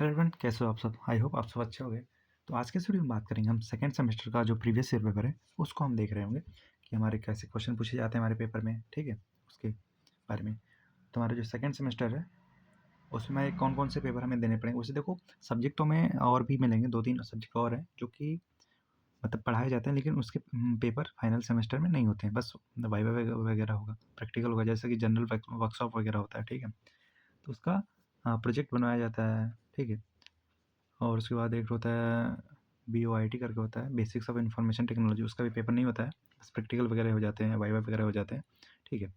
Hello everyone, कैसे हो आप सब? आई होप आप सब अच्छे होंगे। तो आज के इस वीडियो में बात करेंगे हम सेकंड सेमेस्टर का जो प्रीवियस ईयर पेपर है उसको हम देख रहे होंगे कि हमारे कैसे क्वेश्चन पूछे जाते हैं हमारे पेपर में, ठीक है, उसके बारे में। तो हमारा जो सेकंड सेमेस्टर है उसमें कौन कौन से पेपर हमें देने पड़ेंगे उसे देखो। सब्जेक्ट तो में और भी मिलेंगे, 2-3 सब्जेक्ट और हैं जो कि मतलब पढ़ाए जाते हैं, लेकिन उसके पेपर फाइनल सेमेस्टर में नहीं होते हैं। बस वाइवा वगैरह होगा, प्रैक्टिकल होगा, जैसे कि जनरल वर्कशॉप वगैरह होता है, ठीक है। तो उसका प्रोजेक्ट बनाया जाता है, ठीक है। और उसके बाद एक होता है BOIT करके होता है, बेसिक्स ऑफ इंफॉर्मेशन टेक्नोलॉजी। उसका भी पेपर नहीं होता है, बस प्रैक्टिकल वगैरह हो जाते हैं, वाइवा वगैरह हो जाते हैं, ठीक है।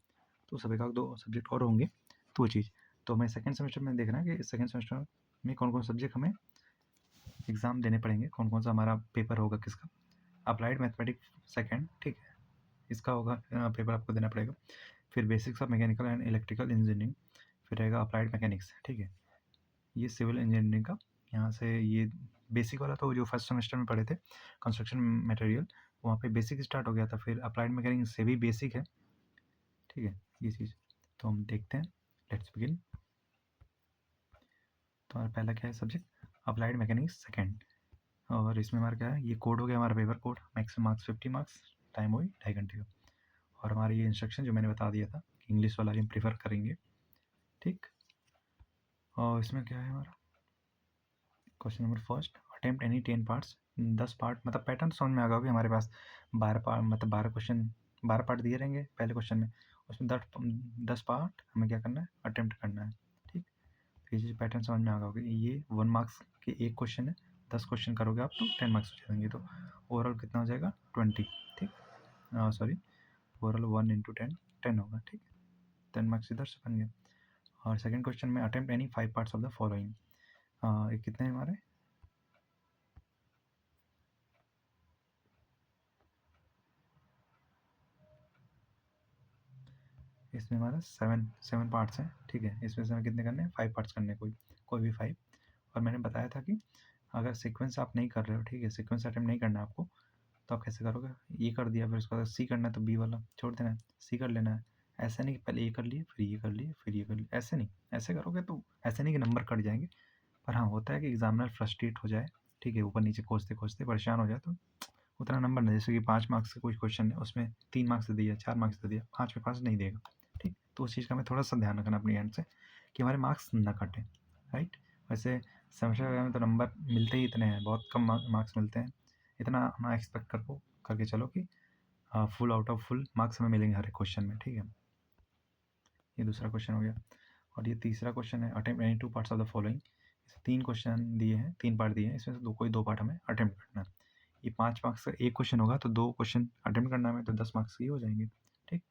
तो सभी का 2 सब्जेक्ट और होंगे, तो वो चीज़। तो हमें सेकंड सेमेस्टर में देखना है कि सेकंड सेमेस्टर में कौन कौन सब्जेक्ट हमें एग्ज़ाम देने पड़ेंगे, कौन कौन सा हमारा पेपर होगा किसका। अप्लाइड मैथमेटिक्स सेकंड, ठीक है, इसका होगा पेपर आपको देना पड़ेगा। फिर basics of mechanical and electrical engineering, फिर रहेगा अप्लाइड मैकेनिक्स, ठीक है। ये सिविल इंजीनियरिंग का यहाँ से ये बेसिक वाला तो जो फर्स्ट सेमेस्टर में पढ़े थे कंस्ट्रक्शन मटेरियल, वहाँ पे बेसिक स्टार्ट हो गया था। फिर अप्लाइड मैकेनिक्स से भी बेसिक है, ठीक है, ये चीज़। तो हम देखते हैं, लेट्स बिगिन। तो हमारा पहला क्या है सब्जेक्ट? Applied mechanics second. और इसमें हमारा क्या है, ये कोड हो गया हमारा paper code. Maximum marks 50 marks, time हुई 2.5 घंटे का। और हमारा ये इंस्ट्रक्शन जो मैंने बता दिया था कि इंग्लिश वाला ही प्रीफर करेंगे, ठीक। और इसमें क्या है हमारा question number first, attempt any 10 parts. 10 part मतलब पैटर्न समझ में आ गया होगा। हमारे पास 12 पार्ट मतलब 12 क्वेश्चन, 12 पार्ट दिए रहेंगे पहले क्वेश्चन में। उसमें 10 पार्ट हमें क्या करना है, अटेम्प्ट करना है, ठीक। तो ये चीज़ पैटर्न समझ में आ गया होगा। ये 1 मार्क्स के एक क्वेश्चन है, 10 क्वेश्चन करोगे आप तो 10 मार्क्स हो जाएंगे। तो ओवरऑल कितना हो जाएगा, 20, ठीक। सॉरी, ओवरऑल 1 इंटू 10 10 होगा, ठीक। 10 मार्क्स इधर से बन गए। और सेकेंड क्वेश्चन में attempt any 5 parts of the following. ये कितने हैं हमारे, इसमें हमारा 7 पार्ट्स हैं, ठीक है। इसमें से हमें कितने करने हैं, 5 पार्ट्स करने हैं, कोई भी 5। और मैंने बताया था कि अगर सीक्वेंस आप नहीं कर रहे हो, ठीक है, सीक्वेंस अटेम्प्ट नहीं करना है आपको, तो आप कैसे करोगे, ये कर दिया, फिर उसके बाद सी करना है तो बी वाला छोड़ देना है, सी कर लेना है। ऐसा नहीं कि पहले ये कर लिए फिर ये कर लिए फिर ये कर लिए, ऐसे नहीं। ऐसे करोगे तो ऐसे नहीं कि नंबर कट जाएंगे। पर हाँ, होता है कि एग्जामिनर फ्रस्ट्रेट हो जाए, ठीक है, ऊपर नीचे खोजते खोजते परेशान हो जाए, तो उतना नंबर नहीं। जैसे कि 5 मार्क्स का कोई क्वेश्चन है, उसमें 3 मार्क्स दे दिया, 4 मार्क्स दे दिया, 5 में 5 नहीं देगा, ठीक। तो उस चीज़ का हमें थोड़ा सा ध्यान रखना अपनी एंड से कि हमारे मार्क्स ना कटें, राइट। वैसे सेमेस्टर वगैरह में तो नंबर मिलते ही इतने हैं, बहुत कम मार्क्स मिलते हैं। इतना ना एक्सपेक्ट करके चलो कि full out of full marks हमें मिलेंगे हर एक क्वेश्चन में, ठीक है। ये दूसरा क्वेश्चन हो गया। और ये तीसरा क्वेश्चन है, attempt any 2 parts of the following. इसे 3 क्वेश्चन दिए हैं, 3 पार्ट दिए हैं, इसमें से कोई 2 पार्ट हमें अटेम्प्ट करना है। ये 5 मार्क्स का एक क्वेश्चन होगा, तो 2 क्वेश्चन अटेम्प्ट करना है, तो 10 मार्क्स ये हो जाएंगे, ठीक।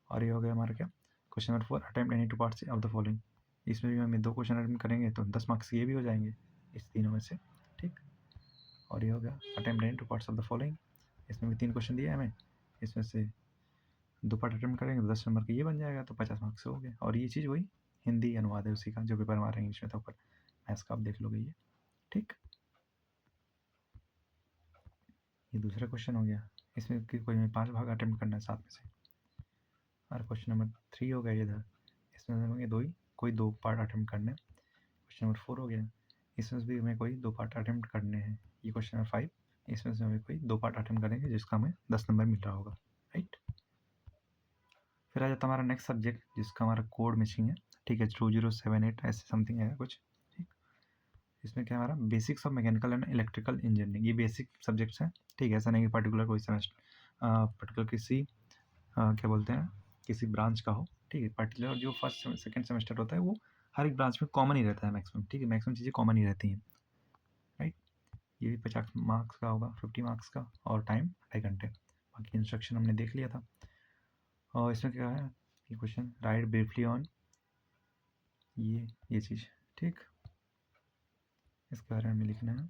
और ये हो गया हमारा क्या, question number 4, attempt any 2 parts of the following. इसमें भी हमें 2 क्वेश्चन अटेम्प्ट करेंगे, तो 10 मार्क्स ये भी हो जाएंगे इस तीनों में से, ठीक। और ये हो गया attempt any 2 parts of the following. इसमें भी 3 क्वेश्चन दिए हमें, इसमें से 2 पार्ट अटेम्प्ट करेंगे तो 10 नंबर का ये बन जाएगा, तो 50 मार्क्स से हो गए। और ये चीज़ वही हिंदी अनुवाद है उसी का, जो पेपर हमारा इंग्लिश में था ऊपर, मैथ्स का आप देख लोगे ये, ठीक। ये दूसरा क्वेश्चन हो गया। इसमें कि कोई में 5 भाग अटेम्प्ट करना है 7 में से। और क्वेश्चन नंबर 3 हो गया इधर, इसमें से हमें कोई 2 पार्ट अटेम्प्ट करने हैं। क्वेश्चन नंबर 4 हो गया, इसमें से भी हमें कोई 2 पार्ट अटेम्प्ट करने हैं। ये क्वेश्चन नंबर 5, इसमें से हमें कोई 2 पार्ट अटेम्प्ट करेंगे जिसका हमें 10 नंबर मिल रहा होगा, राइट। फिर आ जाता है हमारा नेक्स्ट सब्जेक्ट जिसका हमारा कोड मैचिंग है, ठीक है, 2078 ऐसे समथिंग है कुछ, ठीक। इसमें क्या है हमारा basics of mechanical and electrical engineering. ये बेसिक सब्जेक्ट्स हैं, ठीक है। ऐसा नहीं कि पर्टिकुलर कोई सेमेस्टर पर्टिकुलर किसी क्या बोलते हैं, किसी ब्रांच का हो, ठीक है। पर्टिकुलर जो फर्स्ट सेकंड सेमेस्टर होता है वो हर एक ब्रांच में कॉमन ही रहता है मैक्सिमम, ठीक है, मैक्सिमम चीज़ें कॉमन ही रहती हैं, राइट। ये भी 50 मार्क्स का होगा, 50 मार्क्स का, और टाइम 2.5 घंटे। बाकी इंस्ट्रक्शन हमने देख लिया था। और इसमें क्या है, ये क्वेश्चन, राइट ब्रीफली ऑन ये चीज़, ठीक। इसके बारे में लिखना है,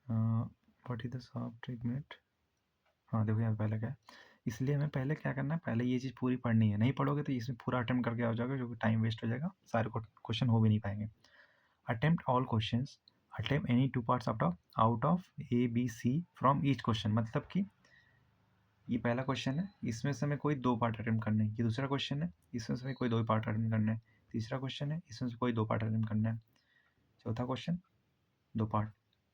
what is the soft minute. हाँ देखो यहाँ पहले क्या है, इसलिए हमें पहले क्या करना है, पहले ये चीज़ पूरी पढ़नी है। नहीं पढ़ोगे तो इसमें पूरा अटेम्प्ट करके आ जाओगे, जो कि टाइम वेस्ट हो जाएगा, सारे क्वेश्चन हो भी नहीं पाएंगे। Attempt all questions, attempt any 2 parts out of ABC from each question. मतलब कि ये पहला क्वेश्चन है, इसमें से हमें कोई 2 पार्ट अटेम्प्ट करने हैं। ये दूसरा क्वेश्चन है, इसमें से हमें कोई 2 पार्ट अटेम्प्ट करना है। तीसरा क्वेश्चन है, इसमें से कोई 2 पार्ट अटेम्प्ट करना है। चौथा क्वेश्चन 2 पार्ट,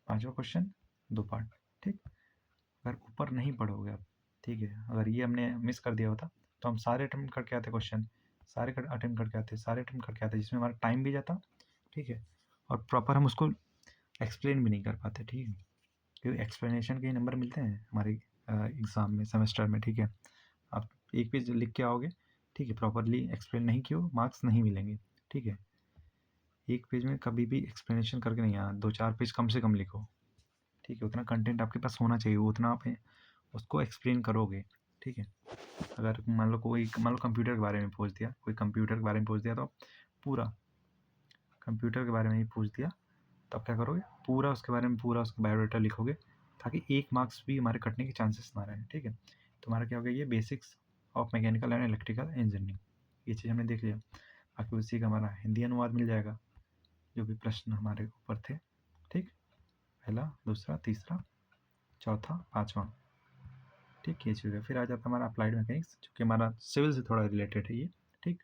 पाँचवा क्वेश्चन 2 पार्ट, ठीक। अगर ऊपर नहीं पढ़ोगे आप, ठीक है, अगर ये हमने मिस कर दिया होता तो हम सारे अटेम्प्ट करके आते क्वेश्चन, सारे अटेम्प्ट करके आते, सारे अटेम्प्ट करके आते, जिसमें हमारा टाइम भी जाता, ठीक है, और प्रॉपर हम उसको एक्सप्लेन भी नहीं कर पाते, ठीक है, क्योंकि एक्सप्लेनेशन के नंबर मिलते हैं हमारे एग्ज़ाम में, सेमेस्टर में, ठीक है। आप एक पेज लिख के आओगे, ठीक है, प्रॉपरली एक्सप्लेन नहीं किया, मार्क्स नहीं मिलेंगे, ठीक है। एक पेज में कभी भी एक्सप्लेनेशन करके नहीं आना, 2-4 पेज कम से कम लिखो, ठीक है, उतना कंटेंट आपके पास होना चाहिए, उतना आप उसको एक्सप्लेन करोगे, ठीक है। अगर मान लो कंप्यूटर के बारे में पूछ दिया, कोई कंप्यूटर के बारे में पूछ दिया, तो पूरा कंप्यूटर के बारे में ही पूछ दिया, तो आप क्या करोगे, पूरा उसके बारे में पूरा उसका बायोडाटा लिखोगे, ताकि एक मार्क्स भी हमारे कटने के चांसेस ना रहे, ठीक है। तो हमारा क्या हो गया, ये basics of mechanical and electrical engineering, ये चीज़ हमने देख लिया। बाकी उसी का हमारा हिंदी अनुवाद मिल जाएगा, जो भी प्रश्न हमारे ऊपर थे, ठीक, पहला, दूसरा, तीसरा, चौथा, पाँचवा, ठीक, ये चीज़ है। फिर आ जाता है हमारा अप्लाइड मैकेनिक्स, जो कि हमारा सिविल से थोड़ा रिलेटेड है ये, ठीक।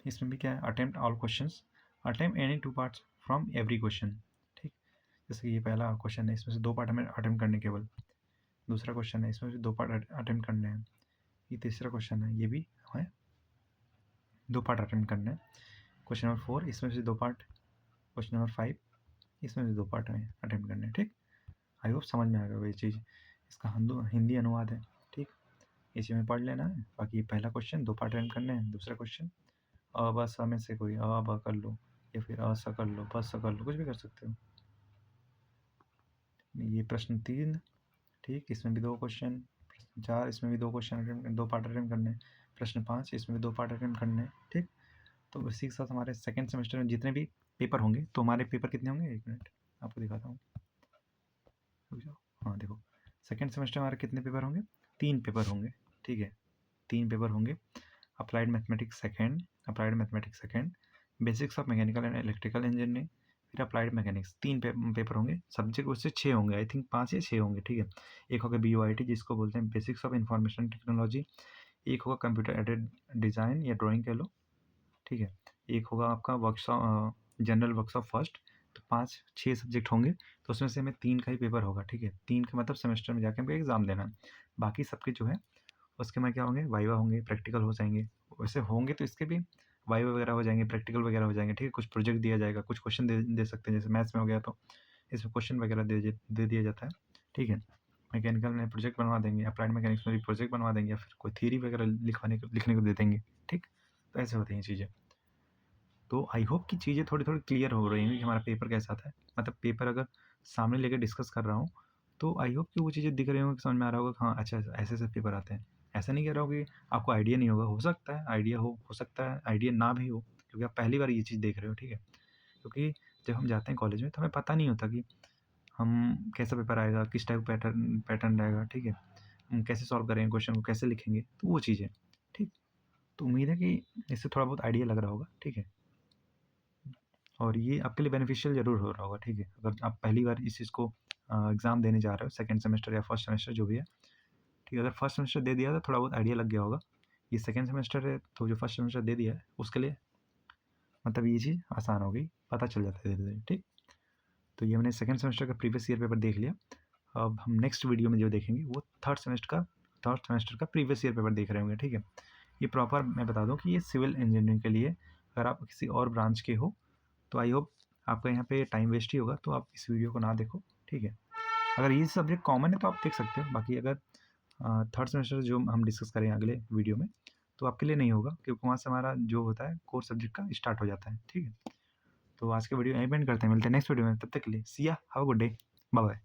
इसमें भी क्या है, attempt all questions, attempt any 2 parts from every question, ठीक। जैसे कि ये पहला क्वेश्चन है, इसमें से 2 पार्ट हमें अटेम्प्ट करने केवल, दूसरा क्वेश्चन है, इसमें से 2 पार्ट अटेम्प्ट करने हैं, ये तीसरा क्वेश्चन है, ये भी हमें 2 पार्ट अटेम्प्ट करने हैं। क्वेश्चन नंबर 4, इसमें से 2 पार्ट, क्वेश्चन नंबर 5, इसमें से 2 पार्ट हमें अटेम्प्ट करने हैं, ठीक। आई होप समझ में आ गया ये चीज़। इसका हिंदी अनुवाद है, ठीक, इसी में पढ़ लेना है। बाकी पहला क्वेश्चन 2 पार्ट अटेम्प्ट करने हैं, दूसरा क्वेश्चन अ ब स में से कोई अ ब कर लो, या फिर अ स कर लो, ब स कर लो, कुछ भी कर सकते हो। ये प्रश्न 3, ठीक, इसमें भी 2 क्वेश्चन, प्रश्न 4, इसमें भी 2 क्वेश्चन अटेम्प्ट, 2 पार्ट अटेम्प्ट करने हैं। प्रश्न 5, इसमें भी 2 पार्ट अटेम्प्ट करने हैं, ठीक। तो इसी के साथ हमारे सेकंड सेमेस्टर में जितने भी पेपर होंगे, तो हमारे पेपर कितने होंगे, 1 मिनट आपको दिखाता हूँ, रुक जाओ। हाँ देखो, सेकंड सेमेस्टर में हमारे कितने पेपर होंगे, 3 पेपर होंगे, ठीक है, 3 पेपर होंगे। Applied mathematics second, basics of mechanical and electrical engineering, फिर अप्लाइड मैकेनिक्स, 3 पेपर होंगे। सब्जेक्ट उससे 6 होंगे, आई थिंक 5 या 6 होंगे, ठीक है। एक होगा BOIT, जिसको बोलते हैं बेसिक्स ऑफ इंफॉर्मेशन टेक्नोलॉजी, एक होगा कंप्यूटर एडेड डिज़ाइन या ड्राइंग कह लो, ठीक है, एक होगा आपका वर्कशॉप, जनरल वर्कशॉप फर्स्ट। तो 5-6 सब्जेक्ट होंगे, तो उसमें से हमें 3 का ही पेपर होगा, ठीक है। 3 का मतलब सेमेस्टर में जाके हमको एग्ज़ाम देना है। बाकी सबके जो है उसके में क्या होंगे, वाइवा होंगे, प्रैक्टिकल हो जाएंगे। वैसे होंगे तो इसके भी वाइवा वगैरह हो जाएंगे, प्रैक्टिकल वगैरह हो जाएंगे, ठीक है। कुछ प्रोजेक्ट दिया जाएगा, कुछ क्वेश्चन दे सकते हैं, जैसे मैथ्स में हो गया तो इसमें क्वेश्चन वगैरह दे दिया जाता है, ठीक है। मैकेनिकल में प्रोजेक्ट बनवा देंगे, अप्लाइड मैकेनिक्स में भी प्रोजेक्ट बनवा देंगे, या फिर कोई थ्योरी वगैरह लिखने को दे देंगे, ठीक। तो ऐसे होती हैं चीज़ें। तो आई होप कि चीज़ें थोड़ी थोड़ी क्लियर हो रही हैं कि हमारा पेपर कैसा था, मतलब पेपर अगर सामने लेकर डिस्कस कर रहा हूँ, तो आई होप कि वो चीज़ें दिख रही होंगी, समझ में आ रहा होगा कि हाँ अच्छा ऐसे ऐसे पेपर आते हैं। ऐसा नहीं कह रहा हूँ कि आपको आइडिया नहीं होगा, हो सकता है आइडिया हो सकता है आइडिया ना भी हो, क्योंकि आप पहली बार ये चीज़ देख रहे हो, ठीक है। क्योंकि जब हम जाते हैं कॉलेज में तो हमें पता नहीं होता कि हम कैसा पेपर आएगा, किस टाइप पैटर्न रहेगा, ठीक है, हम कैसे सॉल्व करेंगे क्वेश्चन को, कैसे लिखेंगे, तो वो चीज़ें, ठीक। तो उम्मीद है कि इससे थोड़ा बहुत आइडिया लग रहा होगा, ठीक है, और ये आपके लिए बेनिफिशियल ज़रूर हो रहा होगा, ठीक है। अगर आप पहली बार इस चीज़ को एग्ज़ाम देने जा रहे हो, सेकंड सेमेस्टर या फर्स्ट सेमेस्टर जो भी है, ठीक है। अगर फर्स्ट सेमेस्टर दे दिया तो थोड़ा बहुत आइडिया लग गया होगा। ये सेकंड सेमेस्टर है, तो जो फर्स्ट सेमेस्टर दे दिया है उसके लिए मतलब ये चीज़ आसान हो गई, पता चल जाता है धीरे-धीरे, ठीक। तो ये हमने सेकंड सेमेस्टर का प्रीवियस ईयर पेपर देख लिया। अब हम नेक्स्ट वीडियो में जो देखेंगे वो थर्ड सेमेस्टर का प्रीवियस ईयर पेपर देख रहे होंगे, ठीक है। ये प्रॉपर मैं बता दूँ कि ये सिविल इंजीनियरिंग के लिए, अगर आप किसी और ब्रांच के हो तो आई होप आपका यहाँ पे टाइम वेस्ट ही होगा, तो आप इस वीडियो को ना देखो, ठीक है। अगर ये सब्जेक्ट कॉमन है तो आप देख सकते हो, बाकी अगर थर्ड सेमेस्टर जो हम डिस्कस करें अगले वीडियो में, तो आपके लिए नहीं होगा, क्योंकि वहाँ से हमारा जो होता है कोर सब्जेक्ट का स्टार्ट हो जाता है, ठीक है। तो आज के वीडियो यहीं पे एंड करते हैं, मिलते हैं नेक्स्ट वीडियो में, तब तक के लिए see ya, have a good day, bye bye.